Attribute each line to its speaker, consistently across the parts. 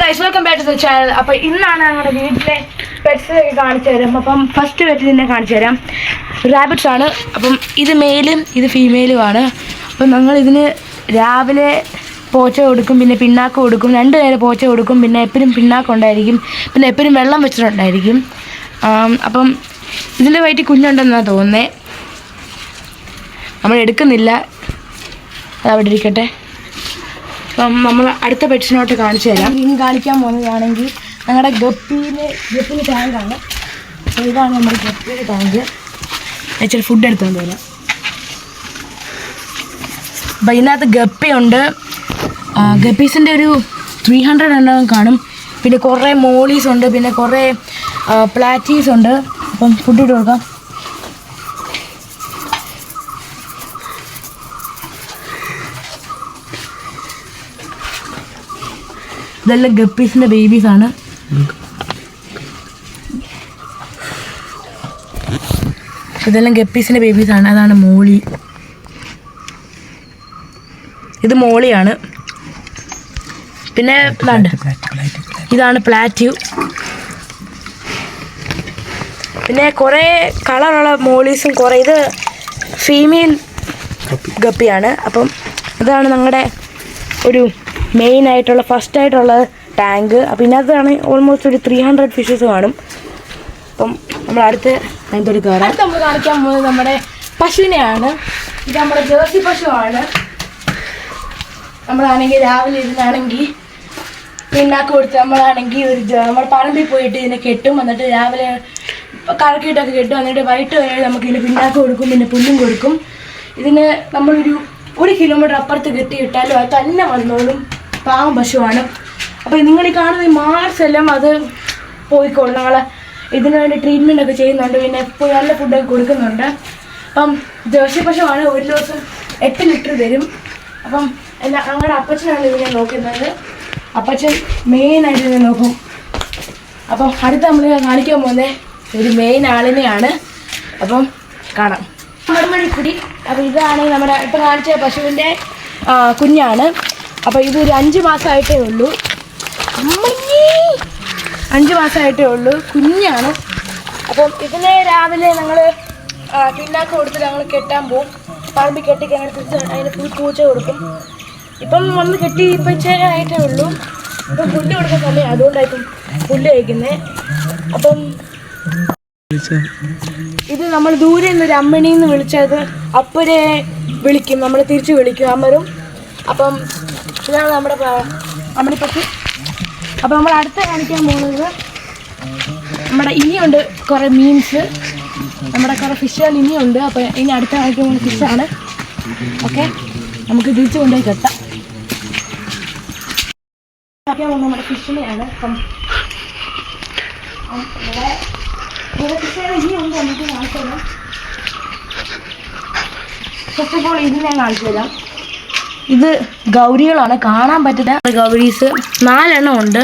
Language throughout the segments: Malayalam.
Speaker 1: guys, welcome back to the channel. അപ്പോൾ ഇന്നാണ് നമ്മുടെ വീട്ടിലെ പെറ്റ്സ് കാണിച്ചു തരാം. അപ്പം ഫസ്റ്റ് പെറ്റ് തന്നെ കാണിച്ചു തരാം. റാബിറ്റ്സ് ആണ്. അപ്പം ഇത് മെയിലും ഇത് ഫീമെയിലും ആണ്. അപ്പം ഞങ്ങൾ ഇതിന് രാവിലെ പോച്ച കൊടുക്കും, പിന്നെ പിണ്ണാക്ക് കൊടുക്കും. 2 നേരം പോച്ച കൊടുക്കും, പിന്നെ എപ്പോഴും പിണ്ണാക്ക് ഉണ്ടായിരിക്കും, പിന്നെ എപ്പോഴും വെള്ളം വെച്ചിട്ടുണ്ടായിരിക്കും. അപ്പം ഇതിൻ്റെ വയറ്റിൽ കുഞ്ഞുണ്ടെന്നാണ് തോന്നുന്നത്. നമ്മൾ എടുക്കുന്നില്ല, അതവിടെ ഇരിക്കട്ടെ. അപ്പം നമ്മൾ അടുത്ത പെറ്റ്സിനോട്ട് കാണിച്ചു തരാം. ഇനി കാണിക്കാൻ പോകുന്നതാണെങ്കിൽ ഞങ്ങളുടെ ഗപ്പിൻ്റെ ടാങ്കാണ്. അപ്പോൾ ഇതാണ് നമ്മുടെ ഗപ്പിയുടെ ടാങ്ക്. ഇച്ചിരി ഫുഡ് എടുത്തുകൊണ്ട് വരാം. അപ്പം ഇതിനകത്ത് ഗപ്പിയുണ്ട്. ഗപ്പീസിൻ്റെ ഒരു 300 എണ്ണം കാണും. പിന്നെ കുറേ മോളീസ് ഉണ്ട്, പിന്നെ കുറേ പ്ലാറ്റീസ് ഉണ്ട്. അപ്പം ഫുഡ് ഇട്ട് കൊടുക്കാം. ഇതെല്ലാം ഗപ്പീസിൻ്റെ ബേബീസാണ്. ഇതെല്ലാം ഗപ്പീസിൻ്റെ ബേബീസാണ്. അതാണ് മോളി. ഇത് മോളിയാണ്. പിന്നെ ഇതാണ് പ്ലാറ്റ്യൂ. പിന്നെ കുറേ കളറുള്ള മോളീസും കുറേ. ഇത് ഫീമെയിൽ ഗപ്പിയാണ്. അപ്പം ഇതാണ് ഞങ്ങളുടെ ഒരു മെയിനായിട്ടുള്ള ഫസ്റ്റായിട്ടുള്ള ടാങ്ക്. അപ്പം ഇതിനകത്താണ് ഓൾമോസ്റ്റ് ഒരു 300 ഫിഷസ് കാണും. അപ്പം നമ്മൾ അടുത്ത് അതിനകത്തോട്ട് കയറാം. അടുത്ത് നമ്മൾ കാണിക്കാൻ പോകുന്നത് നമ്മുടെ പശുവിനെയാണ്. ഇത് നമ്മുടെ ജേഴ്സി പശുവാണ്. നമ്മളാണെങ്കിൽ രാവിലെ ഇതിനാണെങ്കിൽ പിണ്ണാക്ക് കൊടുത്ത് നമ്മളാണെങ്കിൽ നമ്മൾ പറമ്പിൽ പോയിട്ട് ഇതിനെ കെട്ടും. എന്നിട്ട് രാവിലെ കറക്കിയിട്ടൊക്കെ കെട്ടും. എന്നിട്ട് വൈകിട്ട് വരെ നമുക്ക് ഇതിന് പിണ്ണാക്ക് കൊടുക്കും, പിന്നെ പുല്ലും കൊടുക്കും. ഇതിന് നമ്മളൊരു 1 കിലോമീറ്റർ അപ്പുറത്ത് കെട്ടിയിട്ടാലും അത് തന്നെ വന്നോളും. പാവം പശുവാണ്. അപ്പോൾ നിങ്ങൾ ഈ കാണുന്ന ഈ മാർസ് എല്ലാം അത് പോയിക്കോളും. ഞങ്ങൾ ഇതിനു വേണ്ടി ട്രീറ്റ്മെൻ്റ് ഒക്കെ ചെയ്യുന്നുണ്ട്, പിന്നെ ഇപ്പോൾ നല്ല ഫുഡൊക്കെ കൊടുക്കുന്നുണ്ട്. അപ്പം ജേഴ്സി പശുവാണ്. ഒരു ദിവസം 8 ലിറ്റർ തരും. അപ്പം ഞങ്ങളുടെ അപ്പച്ചനാണ് ഇതിനെ നോക്കുന്നത്. അപ്പച്ചൻ മെയിനായിട്ട് ഇതിനെ നോക്കും. അപ്പം അടുത്ത നമ്മൾ കാണിക്കാൻ പോകുന്നത് ഒരു മെയിൻ ആളിനെയാണ്. അപ്പം കാണാം. മറുമണിക്കുടി. അപ്പോൾ ഇതാണ് നമ്മുടെ ഇപ്പം കാണിച്ച പശുവിൻ്റെ കുഞ്ഞാണ്. അപ്പോൾ ഇതൊരു 5 മാസമായിട്ടേ ഉള്ളൂ. 5 മാസമായിട്ടേ ഉള്ളൂ, കുഞ്ഞാണ്. അപ്പം ഇതിനെ രാവിലെ ഞങ്ങൾ പിണ്ണാക്ക് കൊടുത്തിട്ട് ഞങ്ങൾ കെട്ടാൻ പോകും. പറമ്പിൽ കെട്ടി ഞങ്ങൾ തിരിച്ച് അതിന് ഫുൾ പൂച്ച കൊടുക്കും. ഇപ്പം വന്ന് കെട്ടി ഇപ്പം ഇച്ചിരി ആയിട്ടേ ഉള്ളൂ. ഇപ്പം പുല്ല് കൊടുക്കാൻ സമയം, അതുകൊണ്ടായിരിക്കും പുല്ല് കഴിക്കുന്നത്. അപ്പം ഇത് നമ്മൾ ദൂരെ നിന്നൊരു അമ്മണിന്ന് വിളിച്ചത് അപ്പരെ വിളിക്കും, നമ്മൾ തിരിച്ച് വിളിക്കും അമ്മരും. അപ്പം ഇതാണ് നമ്മുടെ അമ്മണിപ്പറ്റി. അപ്പോൾ നമ്മൾ അടുത്ത് കാണിക്കാൻ പോകുന്നത് നമ്മുടെ ഇനിയുണ്ട് കുറേ മീൻസ്, നമ്മുടെ കുറേ ഫിഷുകൾ ഇനിയുണ്ട്. അപ്പോൾ ഇനി അടുത്ത കാണിക്കാൻ പോകുന്ന ഫിഷാണ്. ഓക്കെ, നമുക്ക് തിരിച്ച് കൊണ്ടുപോയി കെട്ടാം. കാണിക്കാൻ പോകുന്നത് നമ്മുടെ ഫിഷിനെയാണ്. അപ്പം ഫിഷുകൾ ഇനിയുണ്ട്, നമുക്ക് കാണിച്ചു തരാം. ഫസ്റ്റ് ഓഫ് ഓൾ ഇത് ഞാൻ കാണിച്ചു തരാം. ഇത് ഗൗരികളാണ്, കാണാൻ പറ്റുന്ന ഗൗരീസ് 4 എണ്ണം ഉണ്ട്.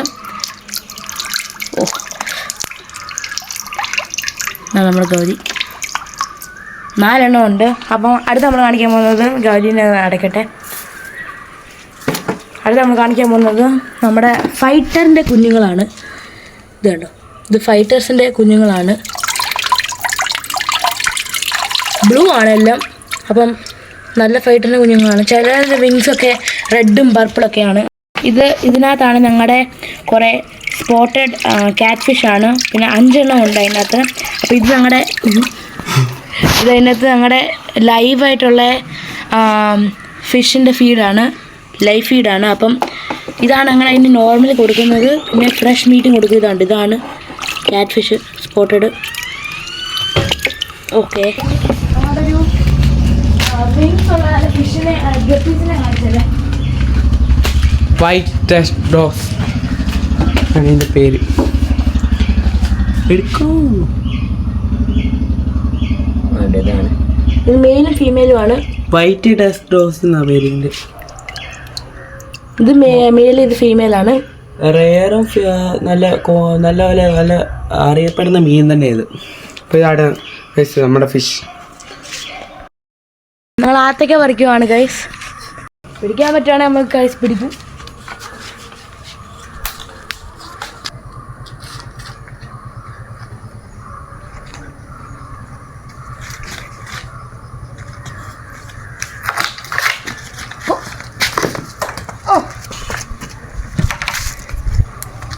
Speaker 1: ഓ, നമ്മുടെ ഗൗരി 4 എണ്ണം ഉണ്ട്. അപ്പം അടുത്ത് നമ്മൾ കാണിക്കാൻ പോകുന്നത് ഗൗരീനെ അടയ്ക്കട്ടെ. അടുത്ത് നമ്മൾ കാണിക്കാൻ പോകുന്നത് നമ്മുടെ ഫൈറ്ററിൻ്റെ കുഞ്ഞുങ്ങളാണ്. ഇത് കണ്ടോ, ഇത് ഫൈറ്റേഴ്സിൻ്റെ കുഞ്ഞുങ്ങളാണ്. ബ്ലൂ ആണ് എല്ലാം. അപ്പം നല്ല ഫൈറ്ററിൻ്റെ കുഞ്ഞുങ്ങളാണ്. ചിലരുടെ വിങ്സൊക്കെ റെഡും പർപ്പിളൊക്കെയാണ്. ഇതിനകത്താണ് ഞങ്ങളുടെ കുറേ സ്പോട്ടഡ് ക്യാറ്റ് ഫിഷാണ്. പിന്നെ 5 എണ്ണം ഉണ്ട് അതിനകത്ത്. അപ്പോൾ ഇതിനകത്ത് ഞങ്ങളുടെ ലൈവായിട്ടുള്ള ഫിഷിൻ്റെ ഫീഡാണ്, ലൈവ് ഫീഡാണ്. അപ്പം ഇതാണ് ഞങ്ങൾ അതിന് നോർമലി കൊടുക്കുന്നത്. പിന്നെ ഫ്രഷ് മീറ്റും കൊടുക്കുന്നുണ്ട്. ഇതാണ് ക്യാറ്റ് ഫിഷ് സ്പോട്ടഡ്. ഓക്കെ, നമ്മുടെ ഒരു
Speaker 2: വൈറ്റ് ടെസ്റ്റ് ഡോഗ്സ് ആണ് ഇതിൻ്റെ പേര്.
Speaker 1: ഇത് മെയിലും ഫീമെയിലും ആണ്.
Speaker 2: വൈറ്റ് ടെസ്റ്റ് ഡോഗ്സ് എന്നാ പേരിൻ്റെ.
Speaker 1: ഇത് മെയിൽ, ഇത് ഫീമെയിൽ ആണ്.
Speaker 2: റെയറും നല്ല അറിയപ്പെടുന്ന മീൻ തന്നെ ഇത്. അപ്പോൾ ഇതാണ് നമ്മുടെ ഫിഷ്.
Speaker 1: നമ്മൾ ആത്തേക്ക് പറിക്കുവാണ് ഗൈസ്. പിടിക്കാൻ പറ്റുകയാണെങ്കിൽ നമുക്ക് ഗൈസ് പിടിക്കും.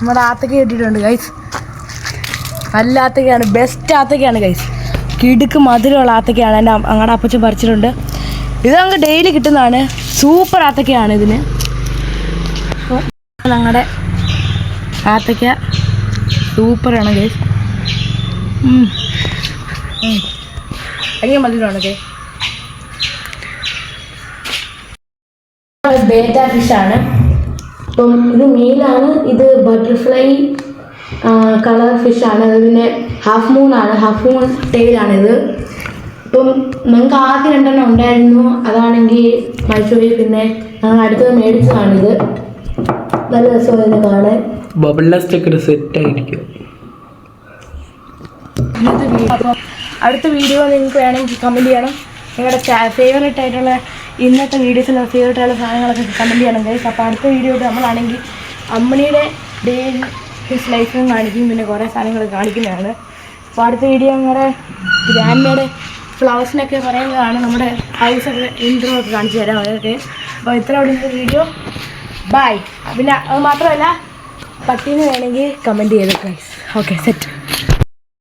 Speaker 1: നമ്മുടെ ആത്തക്ക കിട്ടിയിട്ടുണ്ട് ഗൈസ്. നല്ല ആത്തക്കയാണ്, ബെസ്റ്റ് ആത്തക്കയാണ് ഗൈസ്. കിടുക്ക് മധുരമുള്ള ആത്തക്കയാണ്. എൻ്റെ അങ്ങടെ അപ്പച്ചൻ പറിച്ചിട്ടുണ്ട്. ഇത് നമുക്ക് ഡെയിലി കിട്ടുന്നതാണ്. സൂപ്പർ ആത്തക്കയാണ് ഇതിന്. ഞങ്ങളുടെ ആത്തക്ക സൂപ്പറാണ് ഗൈസ്. ഭയങ്കര മധുരമാണ് ഗൈസ്. ബേറ്റ ഫിഷാണ്. അപ്പം ഇത് മെയിലാണ്. ഇത് ബട്ടർഫ്ലൈ കളർ ഫിഷാണ്. ഇത് പിന്നെ ഹാഫ് മൂണാണ്, ഹാഫ് മൂൺ ടെയിലാണിത്. ഇപ്പം ഞങ്ങൾക്ക് ആദ്യം 2 ഉണ്ടായിരുന്നു, അതാണെങ്കിൽ മരിച്ചുപോയി. പിന്നെ ഞങ്ങൾ അടുത്തത് മേടിച്ചതാണിത്. നല്ല രസമായിരുന്നു കാണാൻ.
Speaker 2: ബബിൾസ്റ്റൊക്കെ സെറ്റ് ആയിരിക്കും.
Speaker 1: അടുത്ത വീഡിയോ നിങ്ങൾക്ക് വേണമെങ്കിൽ കമൻറ്റ് ചെയ്യണം. നിങ്ങളുടെ ഫേവറേറ്റ് ആയിട്ടുള്ള ഇന്നത്തെ വീഡിയോസിൽ ഫേവറേറ്റ് ആയിട്ടുള്ള സാധനങ്ങളൊക്കെ കമൻറ്റ് ചെയ്യണം ഗൈസ്. അപ്പോൾ അടുത്ത വീഡിയോയിട്ട് നമ്മളാണെങ്കിൽ അമ്മണിയുടെ ഡേ ഹിസ് ലൈഫും കാണിക്കും, പിന്നെ കുറേ സാധനങ്ങൾ കാണിക്കുന്നതാണ്. അപ്പോൾ അടുത്ത വീഡിയോ ഞങ്ങളുടെ ഗ്രാൻഡ്മയുടെ ഫ്ലവേഴ്സിനൊക്കെ പറയുന്നതാണ്. നമ്മുടെ ഹൗസൊക്കെ ഇൻട്രോ ഒക്കെ കാണിച്ചു തരാം അതൊക്കെ. അപ്പോൾ ഇത്ര ഉള്ള വീഡിയോ. ബൈ. പിന്നെ അത് മാത്രമല്ല പട്ടീനെ വേണമെങ്കിൽ കമൻറ്റ് ചെയ്തു ഗൈസ്. Okay set.